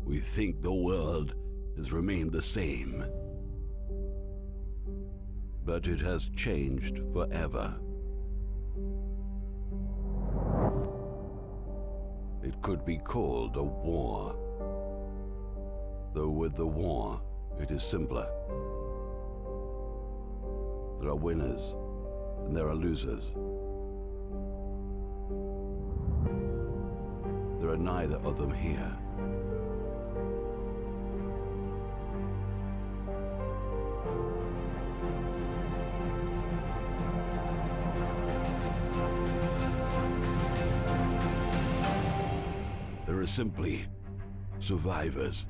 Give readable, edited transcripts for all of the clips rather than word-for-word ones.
We think the world has remained the same. But it has changed forever. It could be called a war. Though with the war, it is simpler. There are winners, and there are losers. There are neither of them here. There are simply survivors.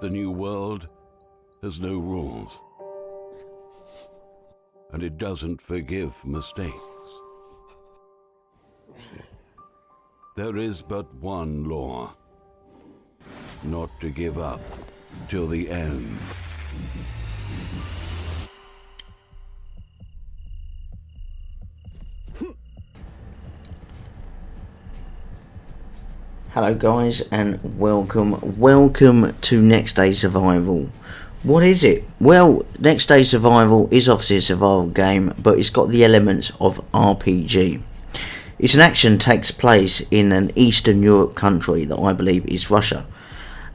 The new world has no rules, and it doesn't forgive mistakes. There is but one law: not to give up till the end. Hello guys, and welcome to Next Day Survival. What is it? Well, Next Day Survival is obviously a survival game, but it's got the elements of RPG. Its action takes place in an Eastern Europe country that I believe is Russia,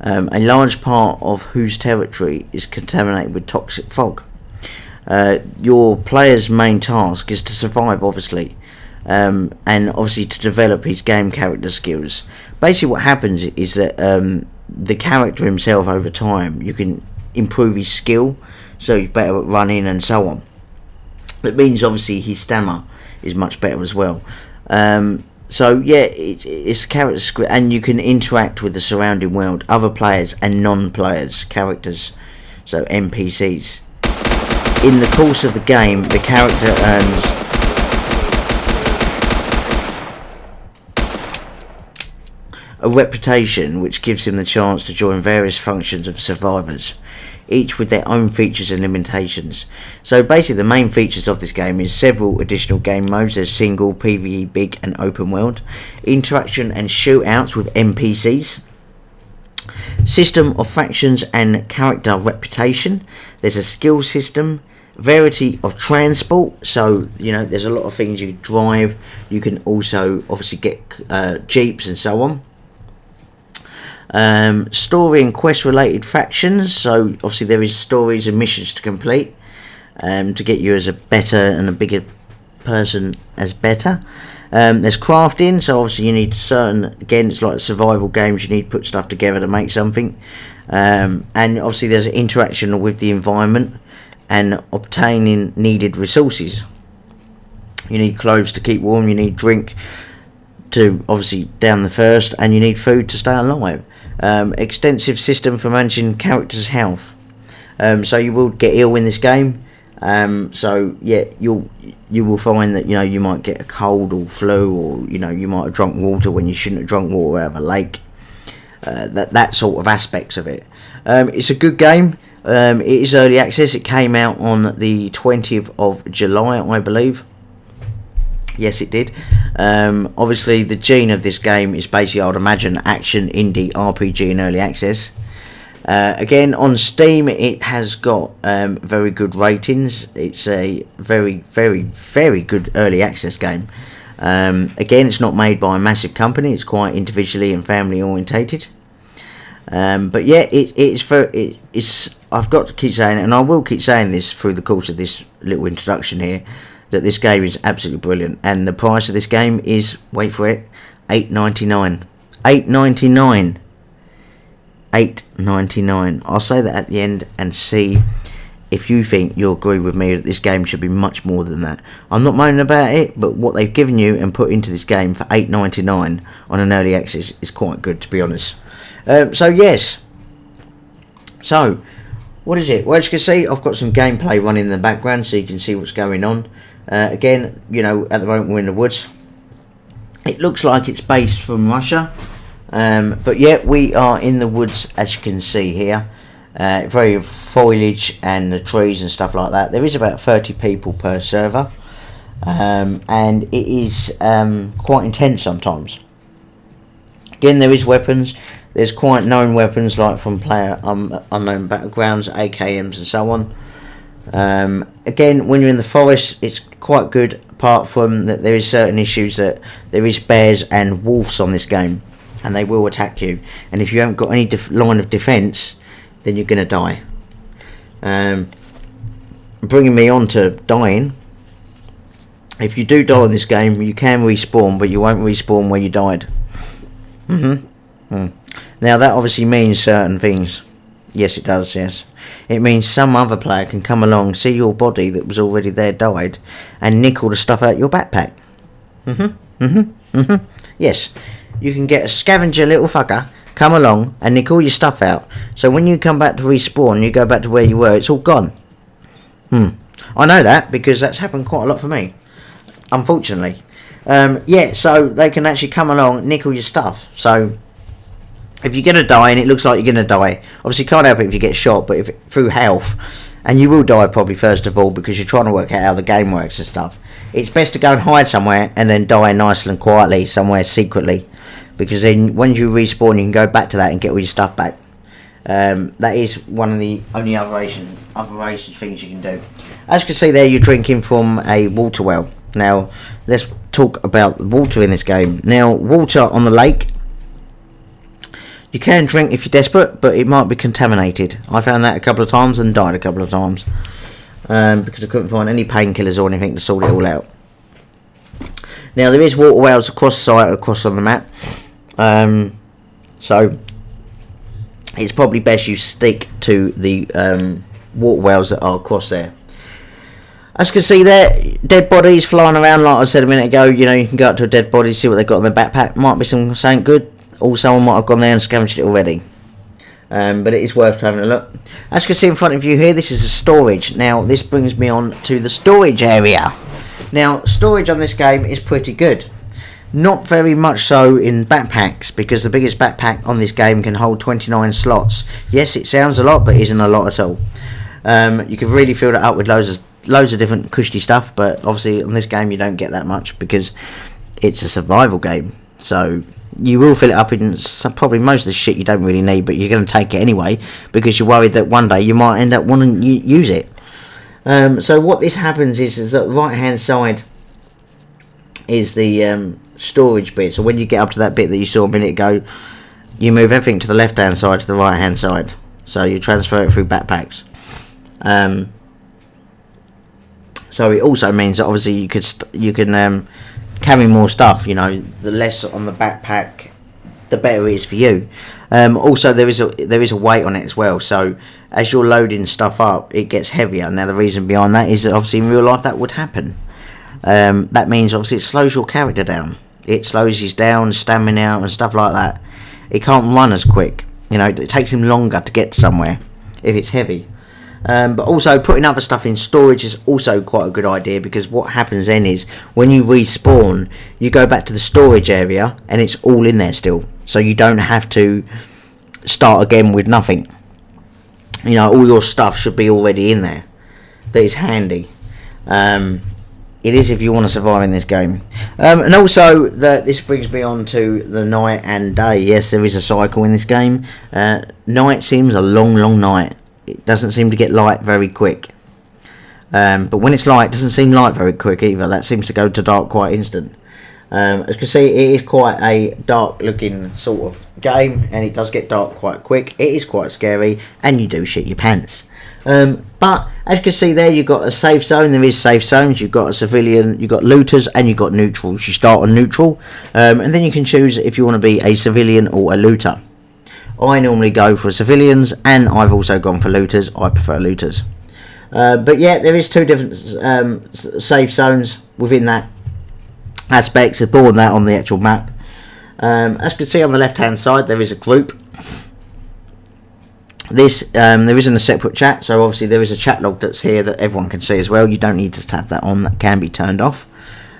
a large part of whose territory is contaminated with toxic fog. Your player's main task is to survive, obviously, and obviously to develop his game character skills. Basically what happens is that the character himself, over time, you can improve his skill, so he's better at running and so on. It means obviously his stamina is much better as well. So yeah, it's character script, and you can interact with the surrounding world, other players and non-players, characters, so NPCs. In the course of the game, the character earns a reputation which gives him the chance to join various functions of survivors, each with their own features and limitations. So basically the main features of this game is several additional game modes. There's single, PvE, big and open world, interaction and shootouts with NPCs, system of factions and character reputation. There's a skill system, variety of transport, so you know there's a lot of things you can drive. You can also obviously get jeeps and so on. Story and quest related factions, so obviously there is stories and missions to complete to get you as a better and a bigger person as better. There's crafting, so obviously you need certain, again it's like survival games, you need to put stuff together to make something. And obviously there's interaction with the environment and obtaining needed resources. You need clothes to keep warm, you need drink to obviously down the thirst, and you need food to stay alive. Extensive system for managing characters' health, so you will get ill in this game. So yeah, you will find that, you know, you might get a cold or flu, or you know, you might have drunk water when you shouldn't have drunk water out of a lake. That sort of aspects of it. It's a good game. It is early access. It came out on the 20th of July, I believe. Yes, it did. Obviously, the gene of this game is basically, I would imagine, action, indie, RPG in early access. Again, on Steam, it has got very good ratings. It's a very, very, very good early access game. Again, it's not made by a massive company. It's quite individually and family orientated. But yeah, it's. I've got to keep saying it, and I will keep saying this through the course of this little introduction here, that this game is absolutely brilliant, and the price of this game is, wait for it, $8.99. $8.99. $8.99. I'll say that at the end and see if you think you'll agree with me that this game should be much more than that. I'm not moaning about it, but what they've given you and put into this game for $8.99 on an early access is quite good, to be honest. So yes. So, what is it? Well, as you can see, I've got some gameplay running in the background so you can see what's going on. Again, you know, at the moment we're in the woods. It looks like it's based from Russia. But yeah, we are in the woods, as you can see here. Very foliage and the trees and stuff like that. There is about 30 people per server. And it is quite intense sometimes. Again, there is weapons. There's quite known weapons like from player unknown battlegrounds, AKMs and so on. Again, when you're in the forest, it's quite good, apart from that there is certain issues that there is bears and wolves on this game, and they will attack you, and if you haven't got any line of defense, then you're gonna die. Bringing me on to dying, if you do die in this game, you can respawn, but you won't respawn where you died. Now that obviously means certain things. Yes, it does, yes. It means some other player can come along, see your body that was already there died, and nick all the stuff out your backpack. Yes, you can get a scavenger little fucker, come along and nick all your stuff out. So when you come back to respawn, you go back to where you were, it's all gone. I know that because that's happened quite a lot for me, unfortunately. Yeah, so they can actually come along, nick all your stuff. So if you're going to die, and it looks like you're going to die, obviously you can't help it if you get shot, but if through health, and you will die probably first of all because you're trying to work out how the game works and stuff, it's best to go and hide somewhere and then die nicely and quietly somewhere secretly, because then when you respawn you can go back to that and get all your stuff back. That is one of the only other things you can do. As you can see there, you're drinking from a water well. Now let's talk about water in this game. Now, water on the lake, you can drink if you're desperate, but it might be contaminated. I found that a couple of times and died a couple of times because I couldn't find any painkillers or anything to sort it all out. Now there is water wells across the site, across on the map, so it's probably best you stick to the water wells that are across there. As you can see there, dead bodies flying around. Like I said a minute ago, you know, you can go up to a dead body, see what they've got in their backpack. Might be something good. Or someone might have gone there and scavenged it already. But it is worth having a look. As you can see in front of you here, this is a storage. Now this brings me on to the storage area. Now storage on this game is pretty good. Not very much so in backpacks, because the biggest backpack on this game can hold 29 slots. Yes, it sounds a lot, but isn't a lot at all. You can really fill that up with loads of different cushy stuff, but obviously on this game you don't get that much because it's a survival game. So you will fill it up in probably most of the shit you don't really need, but you're going to take it anyway because you're worried that one day you might end up wanting to use it. So what this happens is that the right hand side is the storage bit. So when you get up to that bit that you saw a minute ago, you move everything to the left hand side to the right hand side. So you transfer it through backpacks. So it also means that obviously you can carry more stuff. You know, the less on the backpack, the better it is for you. Also, there is a weight on it as well. So as you're loading stuff up, it gets heavier. Now the reason behind that is that obviously in real life that would happen. That means obviously it slows your character down. It slows his down, stamina and stuff like that. He can't run as quick. You know, it takes him longer to get somewhere if it's heavy. But also putting other stuff in storage is also quite a good idea, because what happens then is when you respawn, you go back to the storage area and it's all in there still. So you don't have to start again with nothing. You know, all your stuff should be already in there. That is handy. It is if you want to survive in this game. And also, this brings me on to the night and day. Yes, there is a cycle in this game. Night seems a long, long night. It doesn't seem to get light very quick. But when it's light, it doesn't seem light very quick either. That seems to go to dark quite instant. As you can see, it is quite a dark looking sort of game, and it does get dark quite quick. It is quite scary, and you do shit your pants. But as you can see there, you've got a safe zone. There is safe zones. You've got a civilian, you've got looters, and you've got neutrals. You start on neutral, and then you can choose if you want to be a civilian or a looter. I normally go for civilians, and I've also gone for looters. I prefer looters. But yeah, there is two different safe zones within that aspects. There's more than that on the actual map. As you can see on the left hand side, there is a group. There isn't a separate chat, so obviously there is a chat log that's here that everyone can see as well. You don't need to have that on. That can be turned off.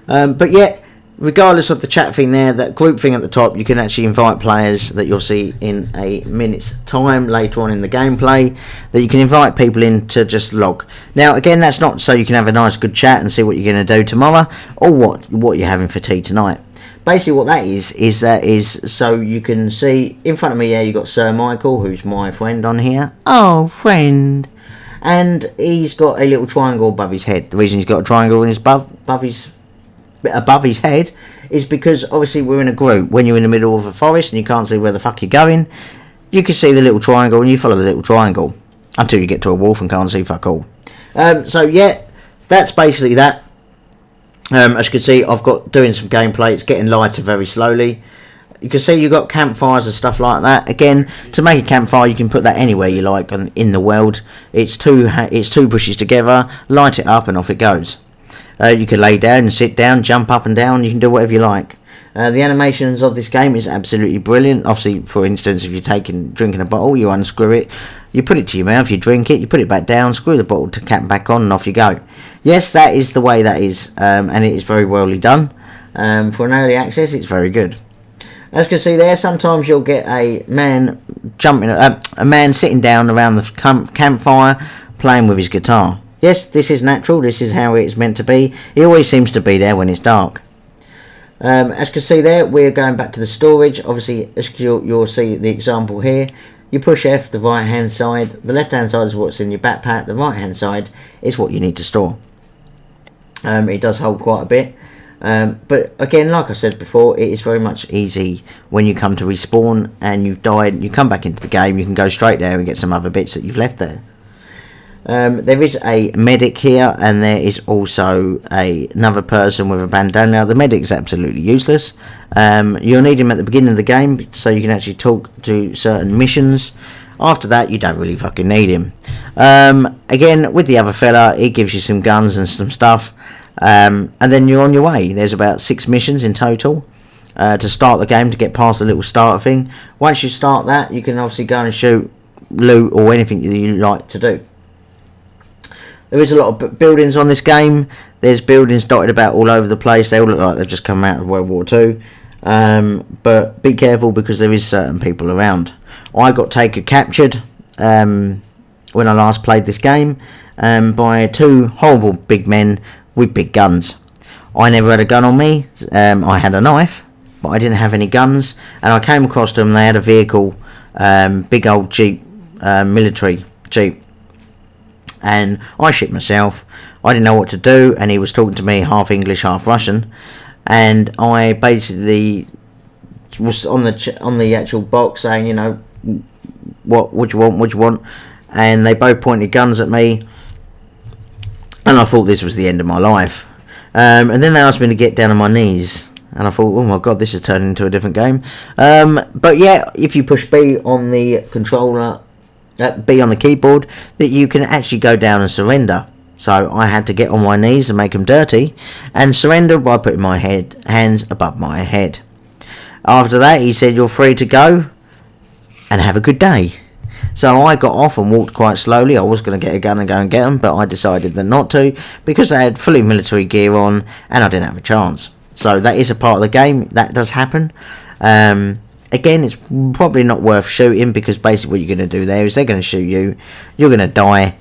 But yeah, regardless of the chat thing there, that group thing at the top, you can actually invite players that you'll see in a minute's time later on in the gameplay, that you can invite people in to just log. Now again, that's not so you can have a nice good chat and see what you're going to do tomorrow, or what you're having for tea tonight. Basically what that is so you can see in front of me. Yeah, you got Sir Michael, who's my friend on here. Oh, friend. And he's got a little triangle above his head. The reason he's got a triangle in his above his head is because obviously we're in a group. When you're in the middle of a forest and you can't see where the fuck you're going, you can see the little triangle and you follow the little triangle until you get to a wolf and can't see fuck all. So yeah, that's basically that. As you can see, I've got doing some gameplay. It's getting lighter very slowly. You can see you've got campfires and stuff like that. Again, to make a campfire, you can put that anywhere you like in the world. It's two bushes together, light it up, and off it goes. You can lay down and sit down, jump up and down. You can do whatever you like. The animations of this game is absolutely brilliant. Obviously, for instance, if you're drinking a bottle, you unscrew it, you put it to your mouth, you drink it, you put it back down, screw the bottle to cap back on, and off you go. Yes, that is the way that is, and it is very well done. For an early access, it's very good. As you can see there, sometimes you'll get a man sitting down around the campfire playing with his guitar. Yes, this is natural. This is how it's meant to be. He always seems to be there when it's dark. As you can see there, we're going back to the storage. Obviously, as you'll see the example here. You push F, the right hand side. The left hand side is what's in your backpack. The right hand side is what you need to store. It does hold quite a bit. But again, like I said before, it is very much easy when you come to respawn and you've died. You come back into the game, you can go straight there and get some other bits that you've left there. There is a medic here, and there is also another person with a bandana. The medic's absolutely useless. You'll need him at the beginning of the game so you can actually talk to certain missions. After that, you don't really fucking need him. Again, with the other fella, he gives you some guns and some stuff, and then you're on your way. There's about 6 missions in total to start the game, to get past the little starter thing. Once you start that, you can obviously go and shoot, loot, or anything that you like to do. There is a lot of buildings on this game. There's buildings dotted about all over the place. They all look like they've just come out of World War II. But be careful, because there is certain people around. I got captured when I last played this game by 2 horrible big men with big guns. I never had a gun on me. I had a knife, but I didn't have any guns. And I came across them. They had a vehicle, big old Jeep, military Jeep. and I shit myself. I didn't know what to do, and he was talking to me half English, half Russian, and I basically was on the actual box saying, you know, what do you want, and they both pointed guns at me, and I thought this was the end of my life. And then they asked me to get down on my knees, and I thought, oh my god, this has turned into a different game. But yeah, if you push B on the controller, B on the keyboard, that you can actually go down and surrender. So I had to get on my knees and make them dirty, and surrender by putting my hands above my head. After that, he said, you're free to go, and have a good day. So I got off and walked quite slowly. I was going to get a gun and go and get them, but I decided that not to, because I had fully military gear on and I didn't have a chance. So that is a part of the game. That does happen. Again, it's probably not worth shooting, because basically what you're going to do there is they're going to shoot you, you're going to die,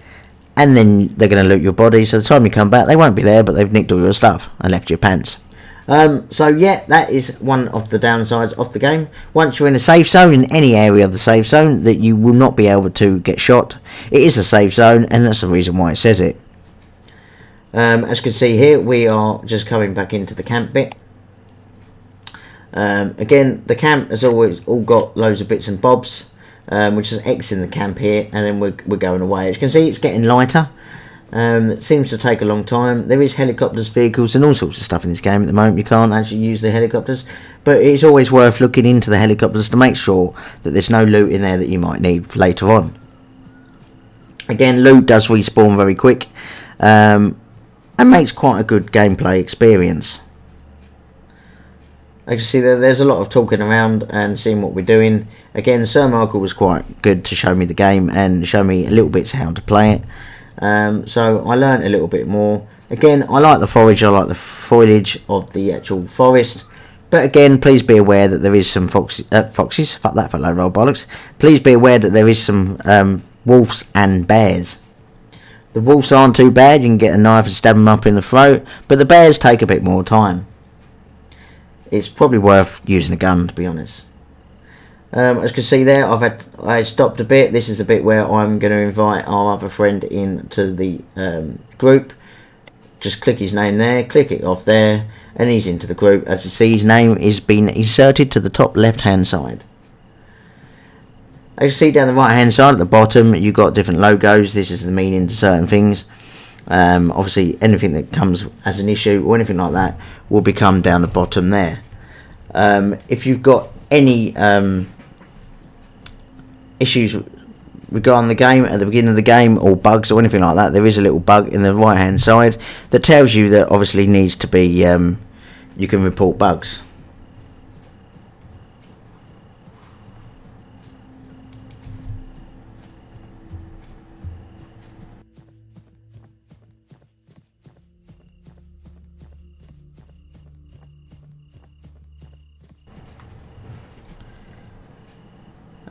and then they're going to loot your body. So the time you come back, they won't be there, but they've nicked all your stuff and left your pants. So yeah, that is one of the downsides of the game. Once you're in a safe zone, in any area of the safe zone, that you will not be able to get shot. It is a safe zone, and that's the reason why it says it. As you can see here, we are just coming back into the camp bit. Again, the camp has always all got loads of bits and bobs, which is X in the camp here, and then we're going away. As you can see, it's getting lighter. It seems to take a long time. There is helicopters, vehicles, and all sorts of stuff in this game at the moment. You can't actually use the helicopters, but it's always worth looking into the helicopters to make sure that there's no loot in there that you might need for later on. Again, loot does respawn very quick, and makes quite a good gameplay experience. As you can see, there's a lot of talking around and seeing what we're doing. Again, Sir Michael was quite good to show me the game and show me a little bit how to play it. So I learned a little bit more. Again, I like the forage, I like the foliage of the actual forest. But again, please be aware that there is some foxes, fuck that for low roll bollocks. Please be aware that there is some wolves and bears. The wolves aren't too bad, you can get a knife and stab them up in the throat, but the bears take a bit more time. It's probably worth using a gun, to be honest. As you can see there, I stopped a bit. This is the bit where I'm going to invite our other friend into the group. Just click his name there, click it off there, and he's into the group. As you see, his name is been inserted to the top left hand side. As you see down the right hand side at the bottom, you've got different logos. This is the meaning to certain things. Obviously anything that comes as an issue or anything like that will become down the bottom there. If you've got any issues regarding the game at the beginning of the game, or bugs or anything like that, there is a little bug in the right hand side that tells you that obviously needs to be you can report bugs.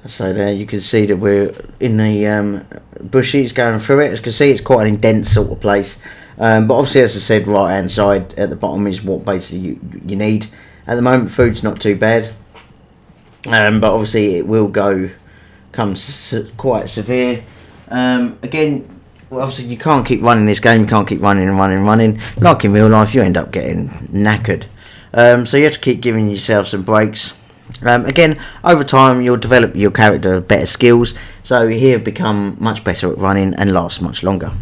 So there you can see that we're in the bushes going through it. As you can see, it's quite an intense sort of place. But obviously, as I said, right hand side at the bottom is what basically you need. At the moment, food's not too bad. But obviously it will come quite severe. Again, well, obviously you can't keep running this game. You can't keep running and running. Like in real life, you end up getting knackered. So you have to keep giving yourself some breaks. Again, over time you'll develop your character better skills, so he'll become much better at running and last much longer.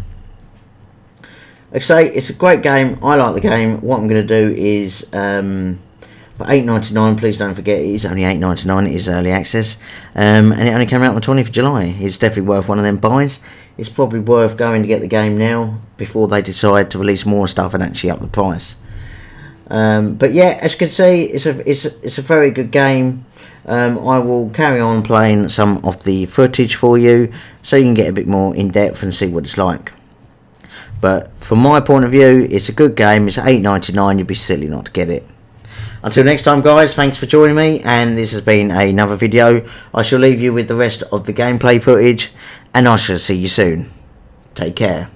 Like I say, it's a great game. I like the game. What I'm going to do is for $8.99, please don't forget it is only $8.99. It is early access, and it only came out on the 20th of July. It's definitely worth one of them buys. It's probably worth going to get the game now before they decide to release more stuff and actually up the price. But yeah, as you can see, it's a very good game. I will carry on playing some of the footage for you so you can get a bit more in depth and see what it's like. But from my point of view, it's a good game. It's $8.99. You'd be silly not to get it. Until next time, guys, thanks for joining me, and this has been another video. I shall leave you with the rest of the gameplay footage, and I shall see you soon. Take care.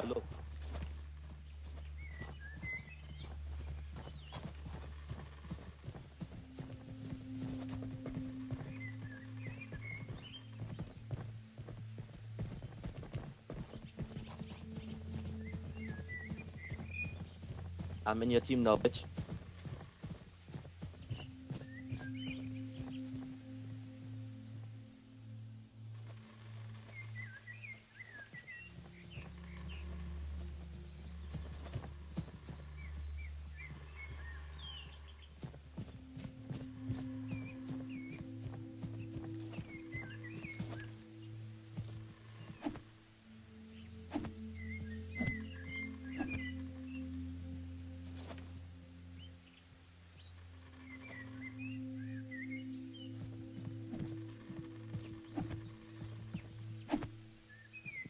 look. I'm in your team now, bitch.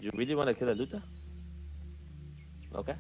You really want to kill a looter? Okay.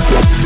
Bye.